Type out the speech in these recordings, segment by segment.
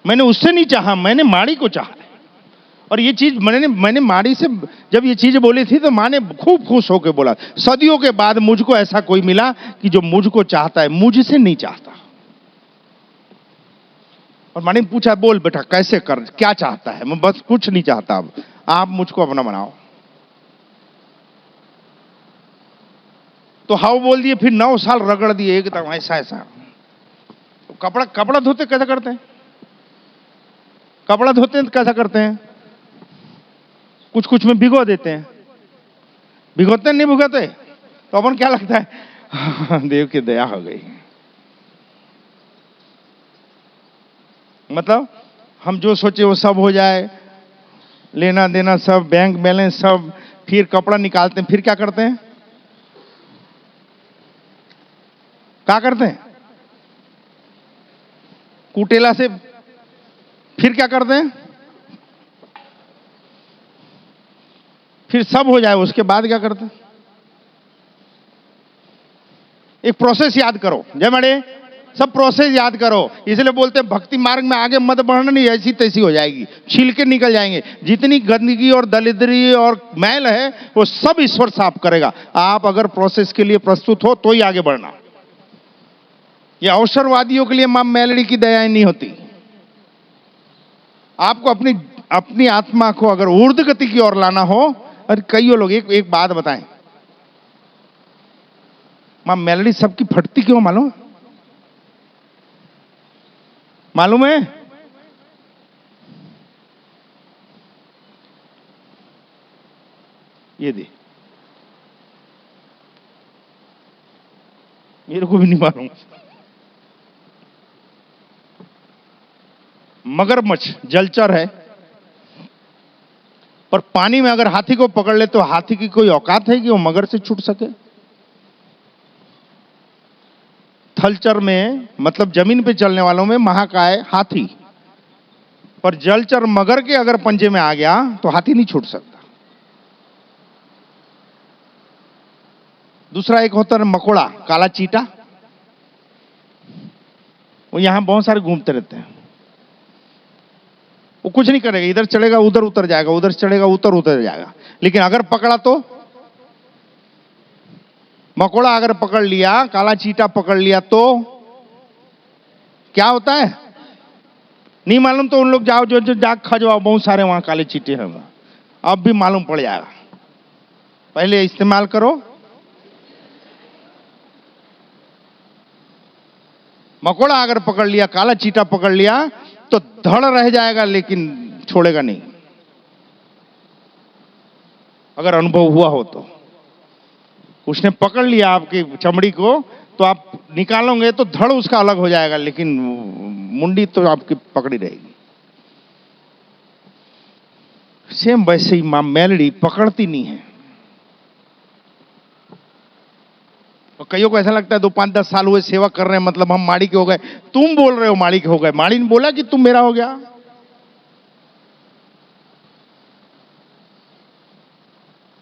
मैंने उससे नहीं चाहा, मैंने माड़ी को चाहा। और ये चीज मैंने माड़ी से जब ये चीज बोली थी तो माँ ने खूब खुश होकर बोला, सदियों के बाद मुझको ऐसा कोई मिला कि जो मुझको चाहता है, मुझसे नहीं चाहता। और माँ ने पूछा, बोल बेटा कैसे कर, क्या चाहता है? मैं बस कुछ नहीं चाहता, अब आप मुझको अपना बनाओ। तो हाउ बोल दिए, फिर 9 साल रगड़ दिए एकदम ऐसा ऐसा। तो कपड़ा धोते कैसा करते हैं? कपड़ा धोते हैं तो कैसा करते हैं? कुछ कुछ में भिगो देते हैं। भिगोते नहीं भिगोते? तो अपन क्या लगता है देव की दया हो गई। मतलब हम जो सोचे वो सब हो जाए, लेना देना सब, बैंक बैलेंस सब, फिर कपड़ा निकालते हैं, फिर क्या करते हैं? क्या करते हैं? कुटेला से फिर क्या करते हैं? फिर सब हो जाए उसके बाद क्या करते हैं? एक प्रोसेस याद करो। जय मड़े, सब प्रोसेस याद करो। इसलिए बोलते हैं भक्ति मार्ग में आगे मत बढ़ना, नहीं ऐसी तैसी हो जाएगी, छिलके निकल जाएंगे। जितनी गंदगी और दरिद्री और मैल है वो सब ईश्वर साफ करेगा। आप अगर प्रोसेस के लिए प्रस्तुत हो तो ही आगे बढ़ना। ये अवसरवादियों के लिए मां मेलड़ी की दया नहीं होती। आपको अपनी आत्मा को अगर ऊर्ध्व गति की ओर लाना हो, और कई लोग एक बात बताएं, मां मेलडी सबकी फटती क्यों मालूम है? ये दे, मेरे को भी नहीं मालूम। मगरमच्छ जलचर है, पर पानी में अगर हाथी को पकड़ ले तो हाथी की कोई औकात है कि वो मगर से छूट सके? थलचर में मतलब जमीन पे चलने वालों में महाकाय हाथी, पर जलचर मगर के अगर पंजे में आ गया तो हाथी नहीं छूट सकता। दूसरा एक होता है मकोड़ा, काला चीटा, वो यहां बहुत सारे घूमते रहते हैं। वो कुछ नहीं करेगा, इधर चलेगा उधर उतर जाएगा, उधर चढ़ेगा उतर जाएगा। लेकिन अगर पकड़ा तो, मकोड़ा अगर पकड़ लिया, काला चीटा पकड़ लिया तो क्या होता है नहीं मालूम। तो उन लोग जाओ जो जाग खजवाओ, बहुत सारे वहां काले चीटे हैं, अब भी मालूम पड़ जाएगा। पहले इस्तेमाल करो। मकोड़ा अगर पकड़ लिया, काला चीटा पकड़ लिया तो धड़ रह जाएगा लेकिन छोड़ेगा नहीं, अगर अनुभव हुआ हो तो। उसने पकड़ लिया आपकी चमड़ी को तो आप निकालोगे तो धड़ उसका अलग हो जाएगा, लेकिन मुंडी तो आपकी पकड़ी रहेगी। सेम वैसे ही मां मेलडी पकड़ती नहीं है। और कईयों को ऐसा लगता है 2-5-10 साल हुए सेवा कर रहे हैं मतलब हम माड़ी के हो गए। तुम बोल रहे हो माड़ी के हो गए, माड़ी ने बोला कि तुम मेरा हो गया।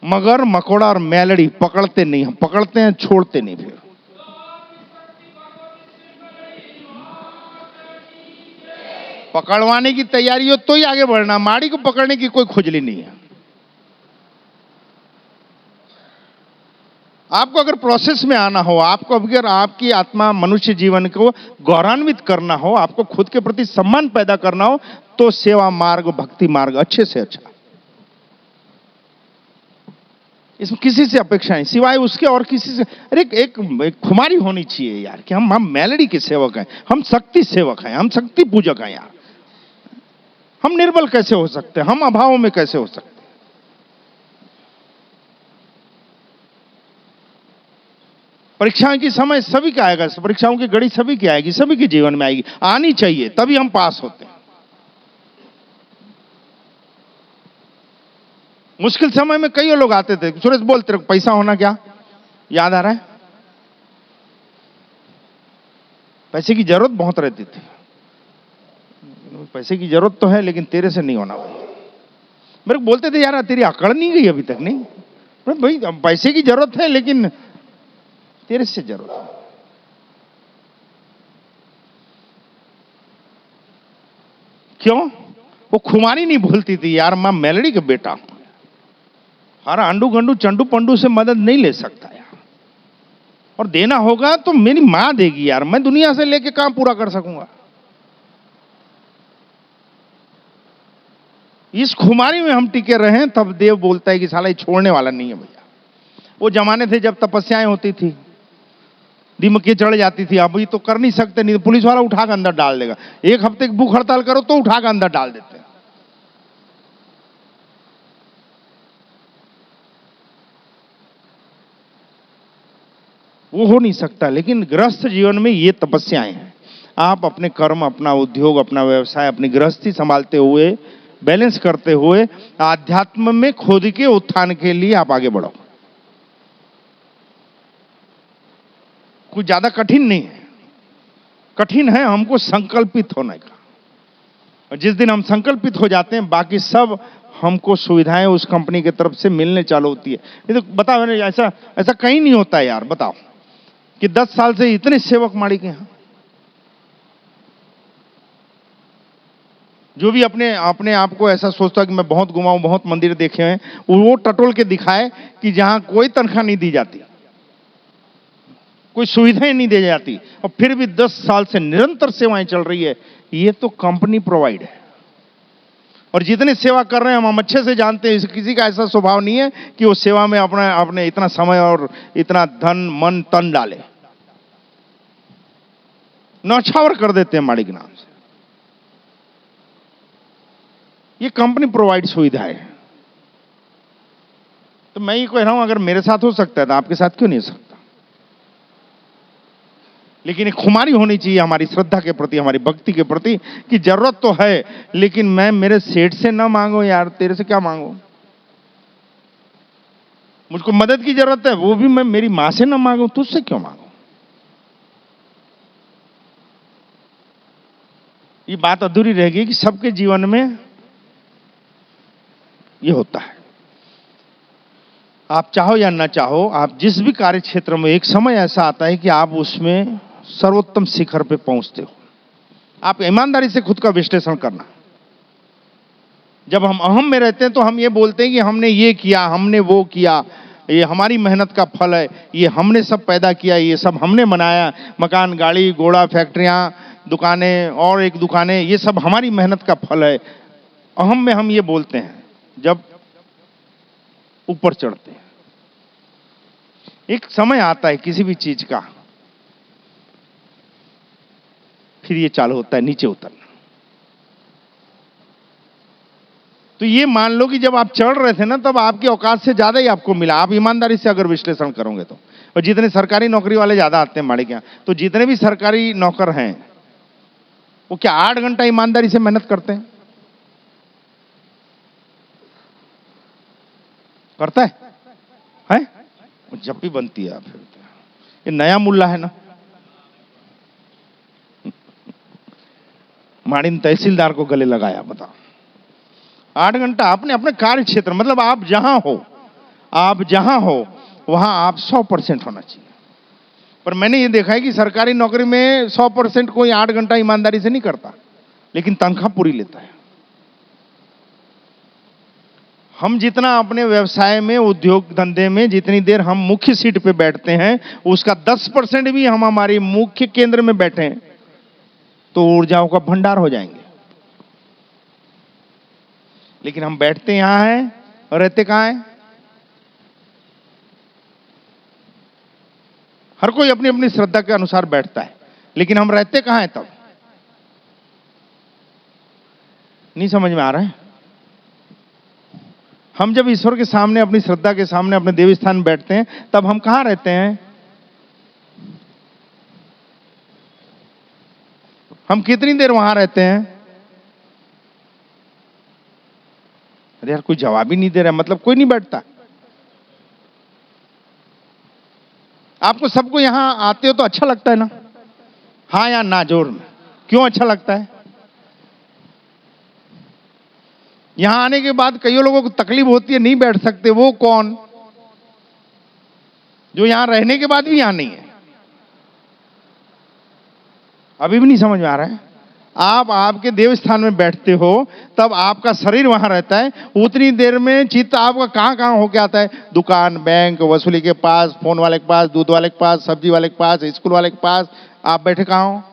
मगर मकोड़ा और मेलड़ी पकड़ते नहीं, हम पकड़ते हैं छोड़ते नहीं। फिर पकड़वाने की तैयारी हो तो ही आगे बढ़ना, माड़ी को पकड़ने की कोई खुजली नहीं है। आपको अगर प्रोसेस में आना हो, आपको अगर आपकी आत्मा मनुष्य जीवन को गौरवान्वित करना हो, आपको खुद के प्रति सम्मान पैदा करना हो, तो सेवा मार्ग, भक्ति मार्ग अच्छे से अच्छा। इसमें किसी से अपेक्षाएं सिवाय उसके और किसी से, अरे एक खुमारी होनी चाहिए यार कि हम मेलडी के सेवक हैं, हम शक्ति सेवक हैं, हम शक्ति पूजक हैं यार। हम निर्बल कैसे हो सकते हैं? हम अभाव में कैसे हो सकते हैं? परीक्षाओं की समय सभी का आएगा, परीक्षाओं की घड़ी सभी की आएगी, सभी के जीवन में आएगी, आनी चाहिए, तभी हम पास होते हैं। मुश्किल समय में कई लोग आते थे, सुरेश बोल तेरे को पैसा होना क्या याद आ रहा है? पैसे की जरूरत बहुत रहती थी। पैसे की जरूरत तो है लेकिन तेरे से नहीं होना भाई। मेरे को बोलते थे यार तेरी अकड़ नहीं गई अभी तक। नहीं भाई, पैसे की जरूरत है लेकिन तेरे से जरूरत है। क्यों? वो खुमारी नहीं भूलती थी यार, मैं मेलड़ी का बेटा हूं, हर आंडू गंडू चंडू पंडू से मदद नहीं ले सकता यार, और देना होगा तो मेरी मां देगी यार, मैं दुनिया से लेके कहां पूरा कर सकूंगा। इस खुमारी में हम टिके रहे, तब देव बोलता है कि साला ये छोड़ने वाला नहीं है भैया। वो जमाने थे जब तपस्याएं होती थी, दिमके चढ़ जाती थी, अभी तो कर नहीं सकते, नहीं तो पुलिस वाला उठा के अंदर डाल देगा। एक हफ्ते की भूख हड़ताल करो तो उठा के अंदर डाल देते हैं। वो हो नहीं सकता। लेकिन गृहस्थ जीवन में ये तपस्याएं हैं। आप अपने कर्म, अपना उद्योग, अपना व्यवसाय, अपनी गृहस्थी संभालते हुए, बैलेंस करते हुए, आध्यात्म में खुद के उत्थान के लिए आप आगे बढ़ो। कुछ ज्यादा कठिन नहीं है। कठिन है हमको संकल्पित होने का, और जिस दिन हम संकल्पित हो जाते हैं, बाकी सब हमको सुविधाएं उस कंपनी की तरफ से मिलने चालू होती है। ये तो बताओ, ऐसा ऐसा कहीं नहीं होता है यार। बताओ कि 10 साल से इतने सेवक माड़ी के यहां, जो भी अपने अपने आप को ऐसा सोचता कि मैं बहुत घुमाऊं, बहुत मंदिर देखे हैं, वो टटोल के दिखाए कि जहां कोई तनख्वाह नहीं दी जाती, कोई सुविधाएं नहीं दी जाती, और फिर भी 10 साल से निरंतर सेवाएं चल रही है। ये तो कंपनी प्रोवाइड है। और जितने सेवा कर रहे हैं हम अच्छे से जानते हैं, किसी का ऐसा स्वभाव नहीं है कि वो सेवा में अपना अपने इतना समय और इतना धन मन तन डाले, नौछावर कर देते हैं माड़ी के नाम से। ये कंपनी प्रोवाइड सुविधा है। तो मैं ये कह रहा हूं, अगर मेरे साथ हो सकता है तो आपके साथ क्यों नहीं हो सकता? लेकिन एक खुमारी होनी चाहिए हमारी श्रद्धा के प्रति, हमारी भक्ति के प्रति, कि जरूरत तो है, लेकिन मैं मेरे सेठ से ना मांगू यार, तेरे से क्या मांगू? मुझको मदद की जरूरत है, वो भी मैं मेरी मां से ना मांगू, तुझसे क्यों मांगू? ये बात अधूरी रहेगी कि सबके जीवन में ये होता है। आप चाहो या ना चाहो, आप जिस भी कार्य क्षेत्र में, एक समय ऐसा आता है कि आप उसमें सर्वोत्तम शिखर पे पहुंचते हो। आप ईमानदारी से खुद का विश्लेषण करना। जब हम अहम में रहते हैं तो हम ये बोलते हैं कि हमने ये किया, हमने वो किया, ये हमारी मेहनत का फल है, ये हमने सब पैदा किया, ये सब हमने बनाया, मकान, गाड़ी, घोड़ा, फैक्ट्रियां, दुकानें और एक दुकानें, ये सब हमारी मेहनत का फल है। अहम में हम ये बोलते हैं। जब ऊपर चढ़ते हैं, एक समय आता है किसी भी चीज का, फिर ये चालू होता है नीचे उतरना। तो ये मान लो कि जब आप चढ़ रहे थे ना, तब आपकी औकात से ज्यादा ही आपको मिला। आप ईमानदारी से अगर विश्लेषण करोगे तो। और जितने सरकारी नौकरी वाले ज्यादा आते हैं माड़े के यहाँ, तो जितने भी सरकारी नौकर हैं, वो क्या 8 घंटा ईमानदारी से मेहनत करते हैं? करता है? जब भी बनती है फिर ये नया मुल्ला है ना, माड़िन तहसीलदार को गले लगाया। बताओ, 8 घंटा अपने अपने कार्य क्षेत्र, मतलब आप जहां हो वहां आप 100% होना चाहिए। पर मैंने ये देखा है कि सरकारी नौकरी में 100% कोई 8 घंटा ईमानदारी से नहीं करता, लेकिन तनख्वाह पूरी लेता है। हम जितना अपने व्यवसाय में, उद्योग धंधे में जितनी देर हम मुख्य सीट पे बैठते हैं, उसका 10% भी हम हमारे मुख्य केंद्र में बैठे हैं तो ऊर्जाओं का भंडार हो जाएंगे। लेकिन हम बैठते यहां हैं और रहते कहां हैं? हर कोई अपनी अपनी श्रद्धा के अनुसार बैठता है, लेकिन हम रहते कहां हैं? तब नहीं समझ में आ रहा है। हम जब ईश्वर के सामने, अपनी श्रद्धा के सामने, अपने देवी स्थान में बैठते हैं, तब हम कहां रहते हैं? हम कितनी देर वहां रहते हैं? अरे यार, कोई जवाब ही नहीं दे रहा, मतलब कोई नहीं बैठता। आपको सबको यहां आते हो तो अच्छा लगता है ना? हाँ या ना जोर में। क्यों अच्छा लगता है? यहां आने के बाद कई लोगों को तकलीफ होती है, नहीं बैठ सकते। वो कौन? जो यहां रहने के बाद भी यहां नहीं है। अभी भी नहीं समझ में आ रहा है? आप आपके देव स्थान में बैठते हो, तब आपका शरीर वहां रहता है। उतनी देर में चित्त आपका कहां कहां होके आता है? दुकान, बैंक, वसूली के पास, फोन वाले के पास, दूध वाले के पास, सब्जी वाले के पास, स्कूल वाले के पास। आप बैठे कहां हो?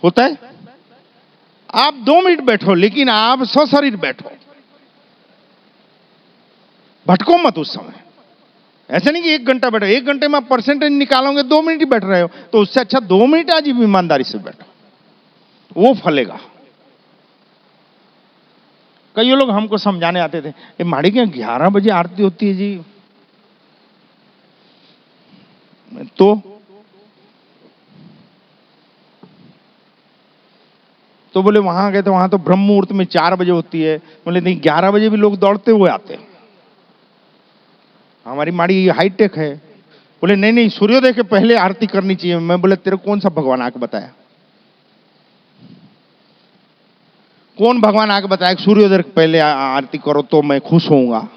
होता है? आप 2 मिनट बैठो, लेकिन आप सशरीर बैठो, भटको मत उस समय। ऐसा नहीं कि 1 घंटा बैठो, 1 घंटे में आप परसेंटेज निकालोगे, 2 मिनट ही बैठ रहे हो, तो उससे अच्छा 2 मिनट आज ईमानदारी से बैठो, वो फलेगा। कई लोग हमको समझाने आते थे, ये माड़ी के 11 बजे आरती होती है जी, तो बोले वहां गए तो वहां तो ब्रह्म मुहूर्त में 4 बजे होती है। बोले नहीं, 11 बजे भी लोग दौड़ते हुए आते हैं, हमारी माड़ी हाईटेक है। बोले नहीं नहीं, सूर्योदय के पहले आरती करनी चाहिए। मैं बोले तेरे कौन सा भगवान आके बताया? कौन भगवान आके बताया कि सूर्योदय के पहले आरती करो तो मैं खुश होऊंगा?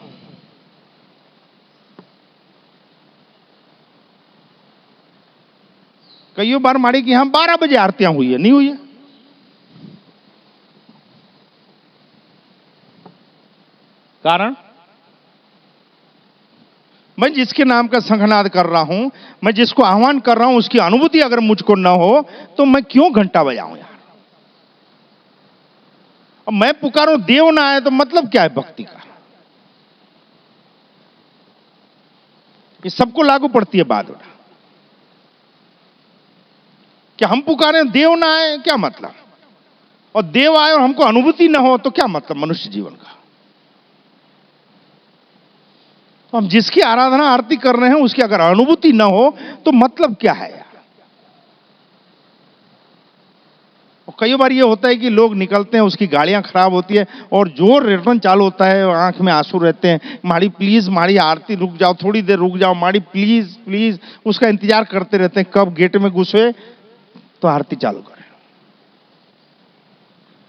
कई बार माड़ी की यहां 12 बजे आरतियां हुई है, नहीं हुई है? कारण मैं जिसके नाम का संघनाद कर रहा हूं, मैं जिसको आह्वान कर रहा हूं, उसकी अनुभूति अगर मुझको न हो तो मैं क्यों घंटा बजाऊं यार? अब मैं पुकारूं, देव ना आए तो मतलब क्या है भक्ति का? ये सबको लागू पड़ती है बात। क्या हम पुकारें देव ना आए, क्या मतलब? और देव आए और हमको अनुभूति ना हो तो क्या मतलब मनुष्य जीवन का? तो हम जिसकी आराधना आरती कर रहे हैं, उसकी अगर अनुभूति ना हो तो मतलब क्या है यार? और कई बार ये होता है कि लोग निकलते हैं, उसकी गाड़ियां खराब होती है और जोर रिटर्न चालू होता है, आंख में आंसू रहते हैं, माड़ी प्लीज, माड़ी आरती रुक जाओ, थोड़ी देर रुक जाओ, माड़ी प्लीज प्लीज। उसका इंतजार करते रहते हैं कब गेट में घुसे तो आरती चालू करें।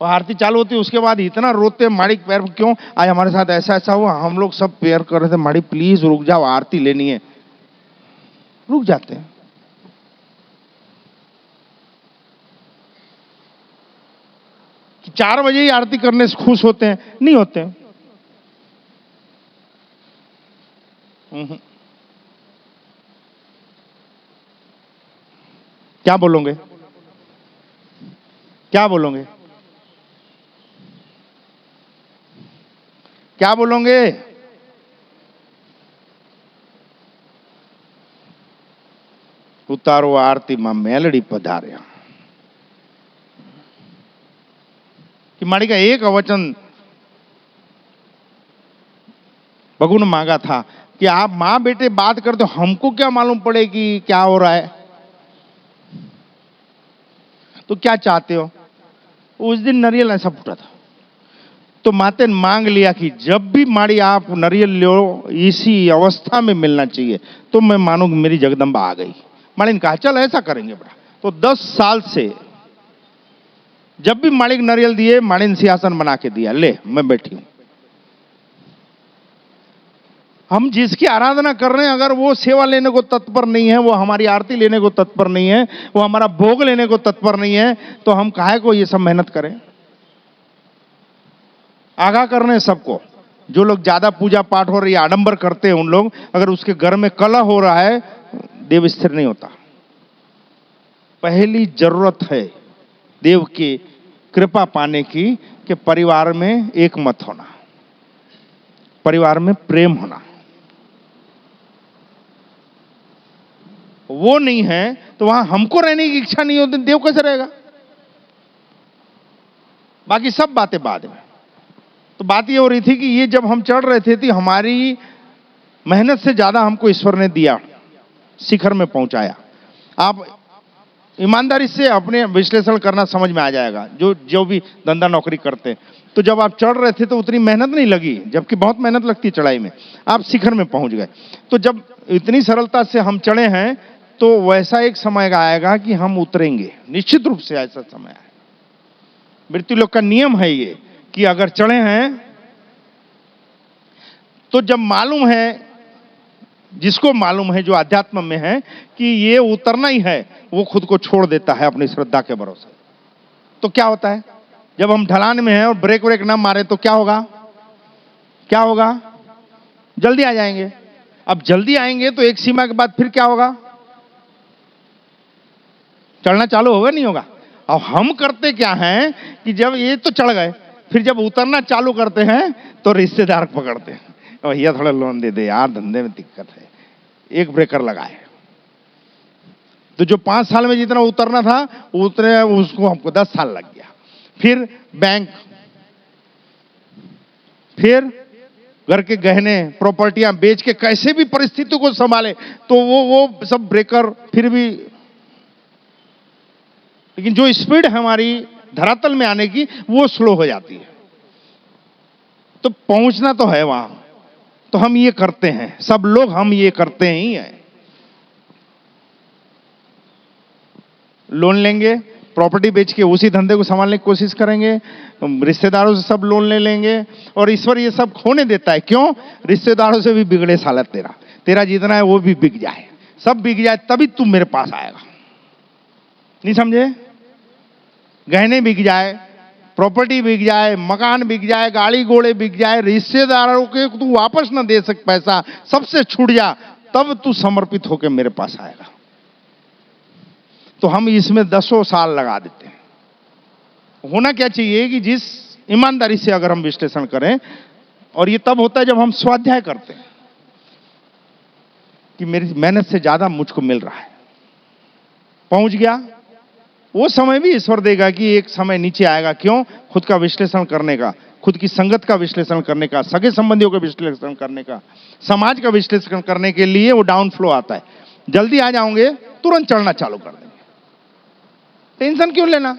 और आरती चालू होती है, उसके बाद इतना रोते हैं, माड़ी पैर क्यों आज हमारे साथ ऐसा ऐसा हुआ, हम लोग सब प्रेयर कर रहे थे, माड़ी प्लीज रुक जाओ, आरती लेनी है। रुक जाते हैं। कि 4 बजे ही आरती करने से खुश होते हैं? नहीं होते हैं। क्या बोलोगे? क्या बोलोगे? क्या बोलोगे? उतारो आरती मां मेलड़ी पधार्या। कि माड़ी का एक वचन भगु ने मांगा था कि आप मां बेटे बात कर दो, हमको क्या मालूम पड़े कि क्या हो रहा है? तो क्या चाहते हो? उस दिन नारियल ऐसा फूटा था, तो माते ने मांग लिया कि जब भी माड़ी आप नारियल लो, इसी अवस्था में मिलना चाहिए, तो मैं मानूंगी मेरी जगदम्बा आ गई। माड़ी ने कहा चल ऐसा करेंगे बेटा। तो 10 साल से जब भी माड़ी को नारियल दिए, माड़ी ने सिंहासन बना के दिया, ले मैं बैठी हूं। हम जिसकी आराधना कर रहे हैं, अगर वो सेवा लेने को तत्पर नहीं है, वो हमारी आरती लेने को तत्पर नहीं है, वो हमारा भोग लेने को तत्पर नहीं है, तो हम काहे को ये सब मेहनत करें? आगाह करने सबको, जो लोग ज्यादा पूजा पाठ हो रही है, आडंबर करते हैं, उन लोग, अगर उसके घर में कलह हो रहा है, देव स्थिर नहीं होता। पहली जरूरत है देव की कृपा पाने की कि परिवार में एक मत होना, परिवार में प्रेम होना। वो नहीं है तो वहां हमको रहने की इच्छा नहीं होती, देव कैसे रहेगा? बाकी सब बातें बाद में। तो बात ये हो रही थी कि ये जब हम चढ़ रहे थे, तो हमारी मेहनत से ज्यादा हमको ईश्वर ने दिया, शिखर में पहुंचाया। आप ईमानदारी से अपने विश्लेषण करना, समझ में आ जाएगा, जो जो भी धंधा नौकरी करते हैं। तो जब आप चढ़ रहे थे तो उतनी मेहनत नहीं लगी, जबकि बहुत मेहनत लगती है चढ़ाई में। आप शिखर में पहुंच गए। तो जब इतनी सरलता से हम चढ़े हैं, तो वैसा एक समय आएगा कि हम उतरेंगे, निश्चित रूप से ऐसा समय आएगा। मृत्यु लोक का नियम है ये कि अगर चढ़े हैं तो जब मालूम है जिसको मालूम है, जो अध्यात्म में है कि ये उतरना ही है, वो खुद को छोड़ देता है अपनी श्रद्धा के भरोसे। तो क्या होता है, जब हम ढलान में हैं और ब्रेक व्रेक ना मारे तो क्या होगा? क्या होगा? जल्दी आ जाएंगे। अब जल्दी आएंगे तो एक सीमा के बाद फिर क्या होगा? चढ़ना चालू होगा, नहीं होगा? और हम करते क्या हैं कि जब ये तो चढ़ गए, फिर जब उतरना चालू करते हैं तो रिश्तेदार पकड़ते हैं, भैया थोड़ा लोन दे दे यार, धंधे में दिक्कत है, एक ब्रेकर लगाए। तो जो 5 साल में जितना उतरना था उतरे, उसको हमको 10 साल लग गया। फिर बैंक, फिर घर के गहने प्रॉपर्टियां बेच के कैसे भी परिस्थिति को संभाले, तो वो सब ब्रेकर फिर भी। लेकिन जो स्पीड है हमारी धरातल में आने की, वो स्लो हो जाती है। तो पहुंचना तो है वहां, तो हम ये करते हैं, सब लोग हम ये करते ही हैं। लोन लेंगे, प्रॉपर्टी बेच के उसी धंधे को संभालने की कोशिश करेंगे, रिश्तेदारों से सब लोन ले लेंगे, और ईश्वर ये सब खोने देता है। क्यों? रिश्तेदारों से भी बिगड़े साला तेरा जितना है वो भी बिक जाए, सब बिक जाए, तभी तू मेरे पास आएगा। नहीं समझे? गहने बिक जाए, प्रॉपर्टी बिक जाए, मकान बिक जाए, गाड़ी घोड़े बिक जाए, रिश्तेदारों के तू वापस ना दे सक पैसा, सबसे छूट जा, तब तू समर्पित होकर मेरे पास आएगा। तो हम इसमें 10 साल लगा देते हैं। होना क्या चाहिए कि जिस ईमानदारी से अगर हम विश्लेषण करें, और ये तब होता है जब हम स्वाध्याय करते हैं कि मेरी मेहनत से ज्यादा मुझको मिल रहा है, पहुंच गया, वो समय भी ईश्वर देगा कि एक समय नीचे आएगा। क्यों? खुद का विश्लेषण करने का, खुद की संगत का विश्लेषण करने का, सगे संबंधियों का विश्लेषण करने का, समाज का विश्लेषण करने के लिए वो डाउन फ्लो आता है। जल्दी आ जाओगे, तुरंत चढ़ना चालू कर देंगे। टेंशन क्यों लेना?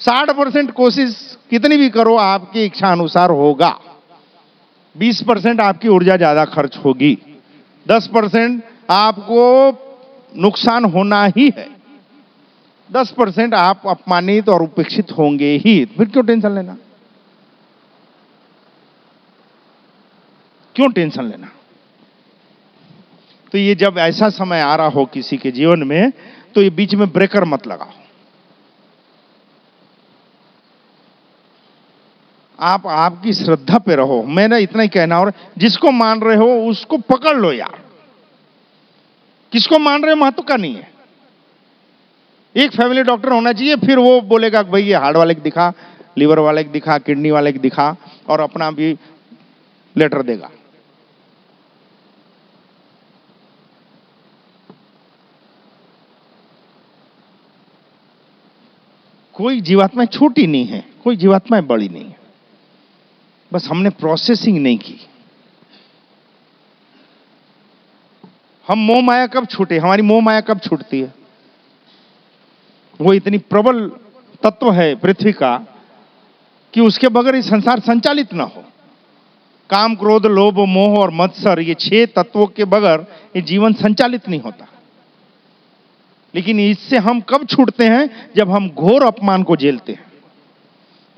60% कोशिश कितनी भी करो आपकी इच्छा अनुसार होगा, 20% आपकी ऊर्जा ज्यादा खर्च होगी, 10% आपको नुकसान होना ही है, 10% आप अपमानित और उपेक्षित होंगे ही। फिर क्यों टेंशन लेना? क्यों टेंशन लेना? तो ये जब ऐसा समय आ रहा हो किसी के जीवन में, तो ये बीच में ब्रेकर मत लगाओ। आप आपकी श्रद्धा पे रहो, मैंने इतना ही कहना। और जिसको मान रहे हो उसको पकड़ लो यार, किसको मान रहे हो महत्व का नहीं है। एक फैमिली डॉक्टर होना चाहिए, फिर वो बोलेगा कि भाई ये हार्ट वाले को दिखा, लीवर वाले को दिखा, किडनी वाले को दिखा, और अपना भी लेटर देगा। कोई जीवात्मा छोटी नहीं है, कोई जीवात्मा बड़ी नहीं है, बस हमने प्रोसेसिंग नहीं की। हम मोह माया कब छूटे? हमारी मोह माया कब छूटती है? वो इतनी प्रबल तत्व है पृथ्वी का कि उसके बगैर ये संसार संचालित ना हो। काम, क्रोध, लोभ, मोह और मत्सर, ये 6 तत्वों के बगैर ये जीवन संचालित नहीं होता। लेकिन इससे हम कब छूटते हैं? जब हम घोर अपमान को झेलते हैं,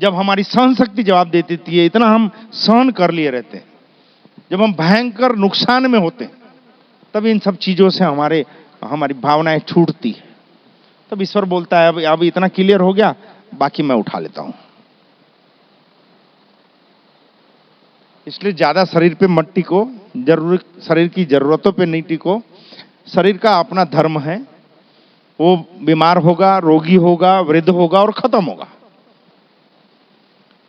जब हमारी सहन शक्ति जवाब दे देती है, इतना हम सहन कर लिए रहते हैं, जब हम भयंकर नुकसान में होते हैं, तब इन सब चीजों से हमारी भावनाएं छूटती है। तब ईश्वर बोलता है अब इतना क्लियर हो गया, बाकी मैं उठा लेता हूं। इसलिए ज्यादा शरीर पे मत टिको, शरीर की जरूरतों पे नहीं टिको। शरीर का अपना धर्म है, वो बीमार होगा, रोगी होगा, वृद्ध होगा और खत्म होगा।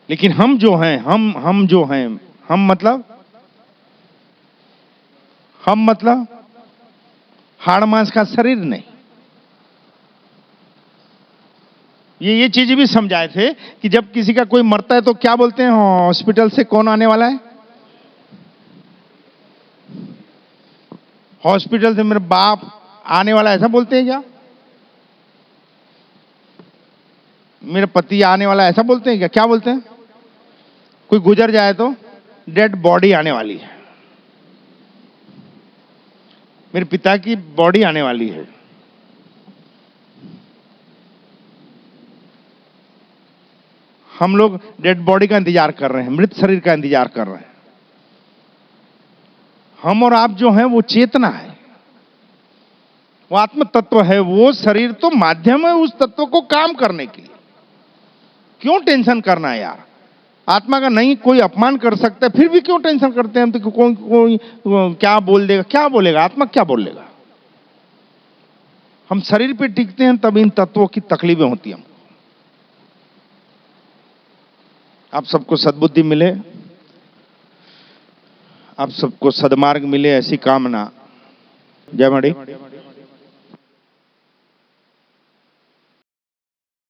लेकिन हम जो हैं, हम जो हैं, हम मतलब हाड़ मांस का शरीर नहीं। ये चीज भी समझाए थे कि जब किसी का कोई मरता है तो क्या बोलते हैं? हॉस्पिटल से कौन आने वाला है? हॉस्पिटल से मेरे बाप आने वाला, ऐसा बोलते हैं क्या? मेरे पति आने वाला, ऐसा बोलते हैं क्या? क्या बोलते हैं? कोई गुजर जाए तो डेड बॉडी आने वाली है, मेरे पिता की बॉडी आने वाली है। हम लोग डेड बॉडी का इंतजार कर रहे हैं, मृत शरीर का इंतजार कर रहे हैं। हम और आप जो हैं वो चेतना है, वो आत्म तत्व है, वो शरीर तो माध्यम है उस तत्व को काम करने के लिए। क्यों टेंशन करना है यार? आत्मा का नहीं कोई अपमान कर सकता है, फिर भी क्यों टेंशन करते हैं हम? तो कोई क्या बोल देगा, क्या बोलेगा आत्मा, क्या बोलेगा? हम शरीर पे टिकते हैं तब इन तत्वों की तकलीफें होती हैं। आप सबको सद्बुद्धि मिले, आप सबको सदमार्ग मिले, ऐसी कामना। जय मणि।